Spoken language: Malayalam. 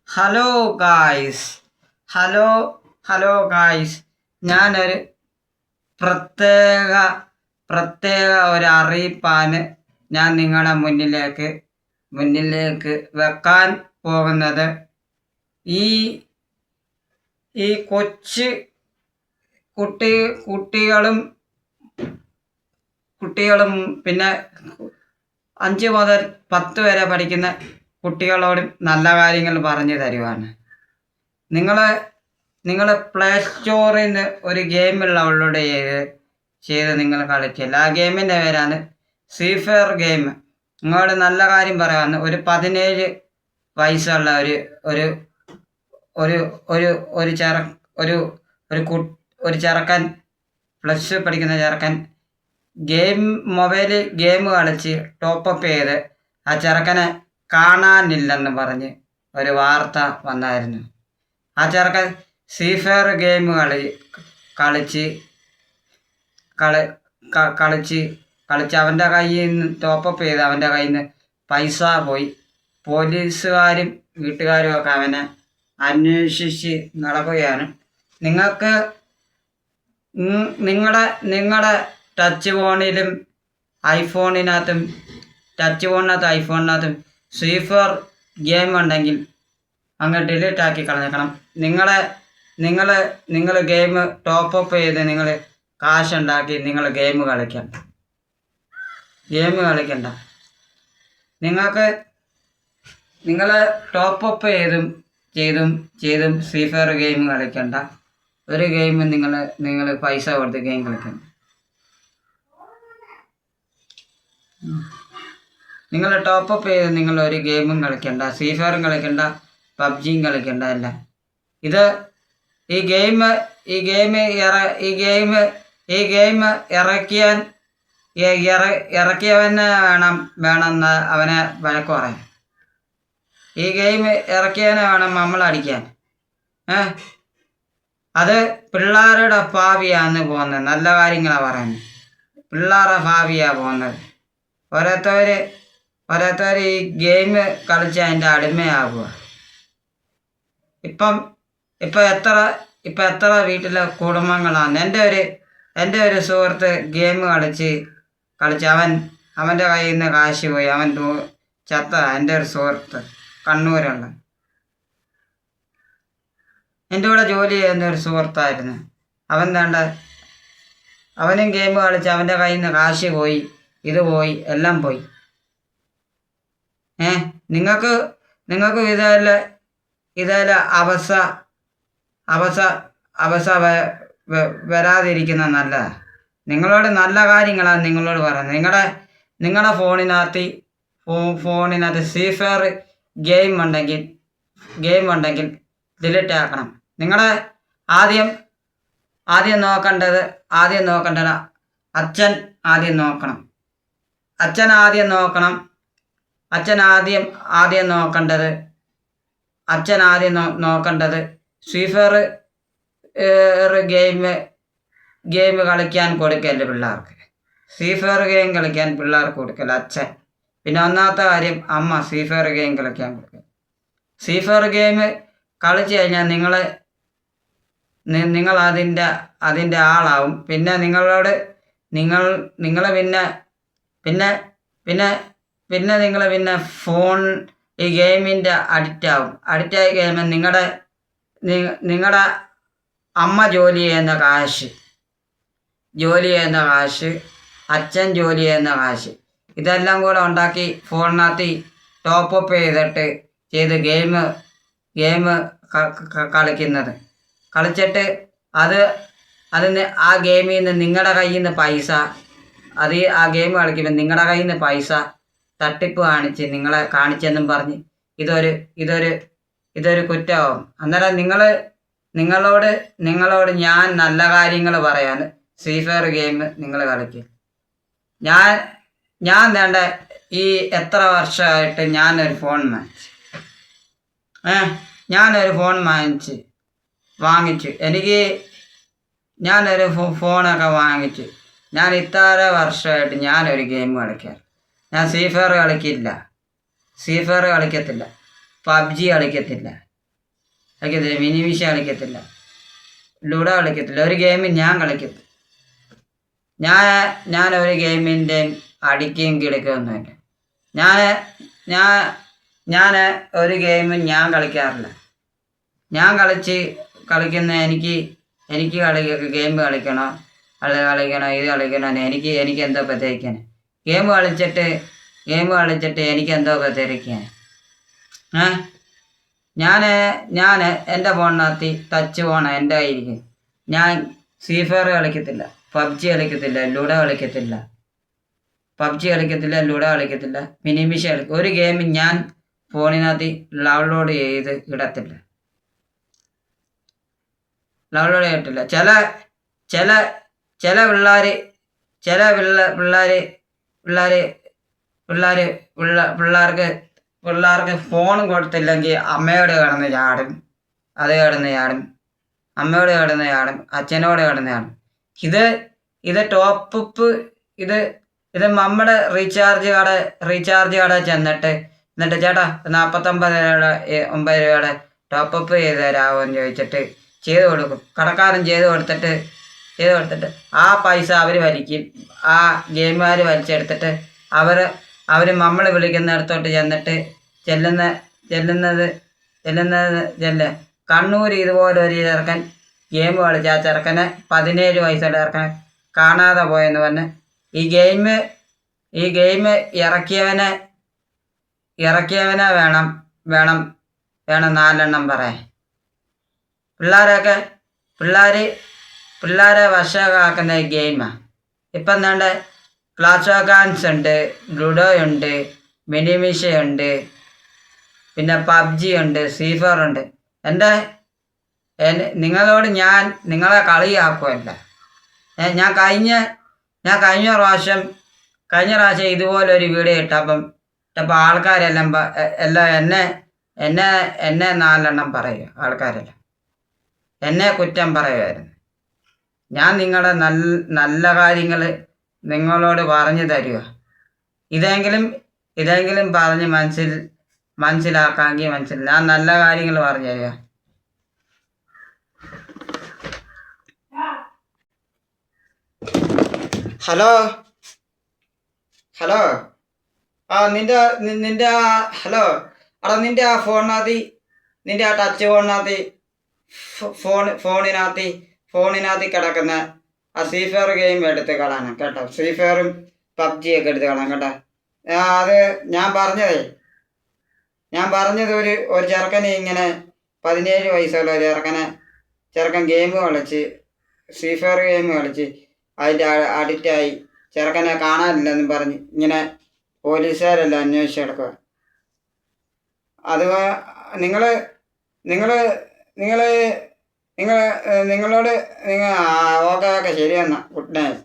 Hello guys hello hello guys ഞാനൊരു പ്രത്യേക പ്രത്യേക ഒരു അറിയിപ്പാണ് ഞാൻ നിങ്ങളുടെ മുന്നിലേക്ക് വെക്കാൻ പോകുന്നത്. ഈ ഈ കൊച്ചു കുട്ടികളും പിന്നെ 5 മുതൽ 10 വരെ പഠിക്കുന്ന കുട്ടികളോടും നല്ല കാര്യങ്ങൾ പറഞ്ഞു തരുവാണ്. നിങ്ങൾ പ്ലേ സ്റ്റോറിൽ നിന്ന് ഒരു ഗെയിം ഡൗൺലോഡ് ചെയ്ത് നിങ്ങൾ കളിക്കില്ല. ആ ഗെയിമിൻ്റെ പേരാണ് ഫ്രീ ഫയർ ഗെയിം. നിങ്ങളോട് നല്ല കാര്യം പറയാമെന്ന്. ഒരു 17 വയസ്സുള്ള ഒരു ഒരു ഒരു ഒരു ചെറ ഒരു ഒരു ചെറുക്കൻ, +2 പഠിക്കുന്ന ചെറുക്കൻ മൊബൈലിൽ ഗെയിം കളിച്ച് ടോപ്പപ്പ് ചെയ്ത് ആ ചെറുക്കനെ കാണാനില്ലെന്ന് പറഞ്ഞ് ഒരു വാർത്ത വന്നായിരുന്നു. ആ ചെറുക്കൻ ഫ്രീ ഫയർ ഗെയിം കളിച്ച് അവൻ്റെ കയ്യിൽ നിന്ന് ടോപ്പപ്പ് ചെയ്ത് അവൻ്റെ കയ്യിൽ നിന്ന് പൈസ പോയി. പോലീസുകാരും വീട്ടുകാരും ഒക്കെ അവനെ അന്വേഷിച്ച് നടക്കുകയാണ്. നിങ്ങൾക്ക് നിങ്ങളുടെ ടച്ച് ഫോണിനകത്തും ഐഫോണിനകത്തും ഫ്രീ ഫയർ ഗെയിം ഉണ്ടെങ്കിൽ അങ്ങ് ഡിലീറ്റ് ആക്കി കളഞ്ഞേക്കണം. നിങ്ങൾ ഗെയിം ടോപ്പപ്പ് ചെയ്ത് നിങ്ങൾ കാശുണ്ടാക്കി നിങ്ങൾ ഗെയിം കളിക്കണ്ട. നിങ്ങൾ ടോപ്പപ്പ് ചെയ്തും ഫ്രീ ഫയർ ഗെയിം കളിക്കണ്ട. ഒരു ഗെയിം നിങ്ങൾ പൈസ കൊടുത്ത് ഗെയിം കളിക്കണ്ട. നിങ്ങൾ ടോപ്പപ്പ് ചെയ്ത് നിങ്ങൾ ഒരു ഗെയിമും കളിക്കണ്ട. ഫ്രീ ഫയറും കളിക്കണ്ട, പബ്ജിയും കളിക്കണ്ട. അല്ല, ഈ ഗെയിം ഇറക്കിയവനെ വേണമെന്ന് അവനെ വഴക്ക് പറയാൻ. ഈ ഗെയിം ഇറക്കിയവനെ വേണം നമ്മൾ അടിക്കാൻ. അത് പിള്ളേരുടെ ഭാവിയാണ് പോകുന്നത്. നല്ല കാര്യങ്ങളാണ് പറയുന്നത്. പിള്ളേരുടെ ഭാവിയാണ് പോകുന്നത്. ഓരോരുത്തർ ഈ ഗെയിം കളിച്ച് അതിൻ്റെ അടിമയാകുക. ഇപ്പം എത്ര വീട്ടിലെ കുടുംബങ്ങളാണ്. എൻ്റെ ഒരു സുഹൃത്ത് ഗെയിം കളിച്ച് അവൻ്റെ കയ്യിൽ നിന്ന് കാശ് പോയി. അവൻ ചത്ത. എൻ്റെ ഒരു സുഹൃത്ത് കണ്ണൂരുള്ള എൻ്റെ കൂടെ ജോലി ചെയ്യുന്ന ഒരു സുഹൃത്തായിരുന്നു. അവനും ഗെയിം കളിച്ച് അവൻ്റെ കയ്യിൽ നിന്ന് കാശ് പോയി, ഇത് പോയി, എല്ലാം പോയി. നിങ്ങൾക്ക് ഇതേല അവസ്ഥ വരാതിരിക്കുന്ന നല്ലതാണ്. നിങ്ങളോട് നല്ല കാര്യങ്ങളാണ് നിങ്ങളോട് പറയുന്നത്. നിങ്ങളുടെ ഫോണിനകത്ത് ഫ്രീ ഫയർ ഗെയിം ഉണ്ടെങ്കിൽ ഡിലീറ്റ് ആക്കണം. നിങ്ങളുടെ ആദ്യം നോക്കേണ്ടത് അച്ഛൻ ആദ്യം നോക്കേണ്ടത് ഫ്രീ ഫയർ ഗെയിം കളിക്കാൻ കൊടുക്കല്ല പിള്ളേർക്ക്. ഫ്രീ ഫയർ ഗെയിം കളിക്കാൻ പിള്ളേർക്ക് കൊടുക്കല്ല അച്ഛൻ. പിന്നെ ഒന്നാമത്തെ കാര്യം അമ്മ ഫ്രീ ഫയർ ഗെയിം കളിക്കാൻ കൊടുക്കുക. ഫ്രീ ഫയർ ഗെയിം കളിച്ചു കഴിഞ്ഞാൽ നിങ്ങൾ അതിൻ്റെ ആളാവും. പിന്നെ നിങ്ങൾ പിന്നെ ഫോൺ ഈ ഗെയിമിൻ്റെ അഡിക്റ്റാവും. അഡിക്റ്റായി കഴിയുമ്പോൾ നിങ്ങളുടെ അമ്മ ജോലി ചെയ്യുന്ന കാശ്, അച്ഛൻ ജോലി ചെയ്യുന്ന കാശ്, ഇതെല്ലാം കൂടെ ഉണ്ടാക്കി ഫോണിനകത്ത് ടോപ്പപ്പ് ചെയ്ത് ഗെയിം കളിച്ചിട്ട് അതിന് ആ ഗെയിമിൽ നിന്ന് നിങ്ങളുടെ കയ്യിൽ നിന്ന് പൈസ, ആ ഗെയിം കളിക്കുമ്പോൾ നിങ്ങളുടെ കയ്യിൽ നിന്ന് പൈസ തട്ടിപ്പ് നിങ്ങളെ കാണിച്ചെന്നും പറഞ്ഞ് ഇതൊരു കുറ്റമാവും. അന്നേരം നിങ്ങളോട് ഞാൻ നല്ല കാര്യങ്ങൾ പറയാൻ ഫ്രീ ഫയർ ഗെയിം നിങ്ങൾ കളിക്കുക. ഞാൻ വേണ്ട ഈ എത്ര വർഷമായിട്ട് ഞാനൊരു ഫോൺ വാങ്ങിച്ചു. ഞാനൊരു ഫോണൊക്കെ വാങ്ങിച്ചു. ഞാൻ ഇത്ര വർഷമായിട്ട് ഞാനൊരു ഗെയിം കളിക്കാറ്. ഞാൻ ഫ്രീ ഫയർ കളിക്കത്തില്ല, പബ്ജി കളിക്കത്തില്ല. കളിക്കത്തില്ല, മിനിമിഷ കളിക്കത്തില്ല, ലുഡോ കളിക്കത്തില്ല, ഒരു ഗെയിമും ഞാൻ കളിക്കത്തില്ല. ഞാൻ ഒരു ഗെയിമിൻ്റെയും അടിക്കുകയും കിടക്കുകയൊന്നുമില്ല. ഞാൻ ഞാൻ ഞാൻ ഒരു ഗെയിമും ഞാൻ കളിക്കാറില്ല. ഞാൻ കളിക്കുന്ന എനിക്ക് ഗെയിം കളിക്കണോ അത് കളിക്കണോ ഇത് കളിക്കണോ എനിക്ക് എന്തോ പ്രത്യേകിക്കാൻ ഗെയിം കളിച്ചിട്ട് എനിക്ക് എന്തോ പ്രത്യേകിക്കാൻ. ഞാൻ എൻ്റെ ഫോണിനകത്ത് ടച്ച് ഫോണാണ് എൻ്റെ കയ്യിരിക്കും. ഞാൻ ഫ്രീ ഫയർ കളിക്കത്തില്ല, പബ്ജി കളിക്കത്തില്ല, ലുഡോ കളിക്കത്തില്ല, മിനിമിഷ ഒരു ഗെയിം ഞാൻ ഫോണിനകത്ത് ഡൗൺലോഡ് ചെയ്ത് ഇടത്തില്ല. ചില പിള്ളേർക്ക് ഫോൺ കൊടുത്തില്ലെങ്കിൽ അമ്മയോട് കിടന്ന് ചാടും, അമ്മയോട് കിടന്ന് ചാടും, അച്ഛനോട് കിടന്ന് ചാടും. ഇത് ടോപ്പപ്പ് ഇത് നമ്മുടെ റീചാർജ് കട ചെന്നിട്ട് ചേട്ടാ 49 രൂപയുടെ ടോപ്പപ്പ് ചെയ്ത് തരാമോ എന്ന് ചോദിച്ചിട്ട് ചെയ്ത് കൊടുക്കും. കടക്കാരൻ ചെയ്ത് കൊടുത്തിട്ട് ആ പൈസ അവർ വലിക്കും. ആ ഗെയിമുകാർ വലിച്ചെടുത്തിട്ട് അവർ നമ്മൾ വിളിക്കുന്നിടത്തോട്ട് ചെല്ലുന്നത് കണ്ണൂർ ഇതുപോലെ ഒരു ചെറുക്കൻ ഗെയിം കളിച്ച് ആ ചെറുക്കനെ 17 വയസ്സുള്ള ചെറുക്കനെ കാണാതെ പോയെന്ന് പറഞ്ഞ് ഈ ഗെയിം ഇറക്കിയവനെ വേണം 4 എണ്ണം പറയാൻ. പിള്ളേരെ വശമാക്കുന്ന ഗെയിമാണ്. ഇപ്പം എന്താണ്ട് ക്ലാഷ് ഓഫ് ക്ലാൻസ് ഉണ്ട്, ലുഡോ ഉണ്ട്, മിനിമിഷയുണ്ട്, പിന്നെ പബ്ജി ഉണ്ട്, ഫ്രീ ഫയർ ഉണ്ട്. നിങ്ങളോട് ഞാൻ നിങ്ങളെ കളിയാക്കുമല്ല. ഞാൻ കഴിഞ്ഞ പ്രാവശ്യം ഇതുപോലൊരു വീഡിയോ ഇട്ടപ്പം ആൾക്കാരെല്ലാം എന്നെ 4 എണ്ണം പറയുക. ആൾക്കാരെല്ലാം എന്നെ കുറ്റം പറയുമായിരുന്നു. ഞാൻ നിങ്ങളുടെ നല്ല കാര്യങ്ങൾ നിങ്ങളോട് പറഞ്ഞു തരിക. ഇതെങ്കിലും പറഞ്ഞ് മനസ്സിലാക്കാമെങ്കിൽ ഞാൻ നല്ല കാര്യങ്ങൾ പറഞ്ഞു തരിക. ഹലോ നിന്റെ ഹലോ എടാ, നിന്റെ ആ ഫോണിനകത്ത് നിന്റെ ആ ടച്ച് ഫോണിനകത്ത് കിടക്കുന്ന ആ ഫ്രീ ഫയർ ഗെയിം എടുത്ത് കളയണം കേട്ടോ. ഫ്രീ ഫയറും പബ്ജിയൊക്കെ എടുത്ത് കളയാം കേട്ടോ. അത് ഞാൻ പറഞ്ഞത് ഒരു ചെറുക്കന് ഇങ്ങനെ 17 വയസ്സുള്ള ചെറുക്കൻ ഗെയിം കളിച്ച് ഫ്രീ ഫയർ ഗെയിം കളിച്ച് അതിൻ്റെ അഡിക്റ്റായി ചെറുക്കനെ കാണാനില്ലെന്ന് പറഞ്ഞ് ഇങ്ങനെ പോലീസുകാരെല്ലാം അന്വേഷിച്ച് കിടക്കുക. അത് നിങ്ങളോട് ഓക്കെ ശരിയെന്നാ, ഗുഡ് നൈറ്റ്.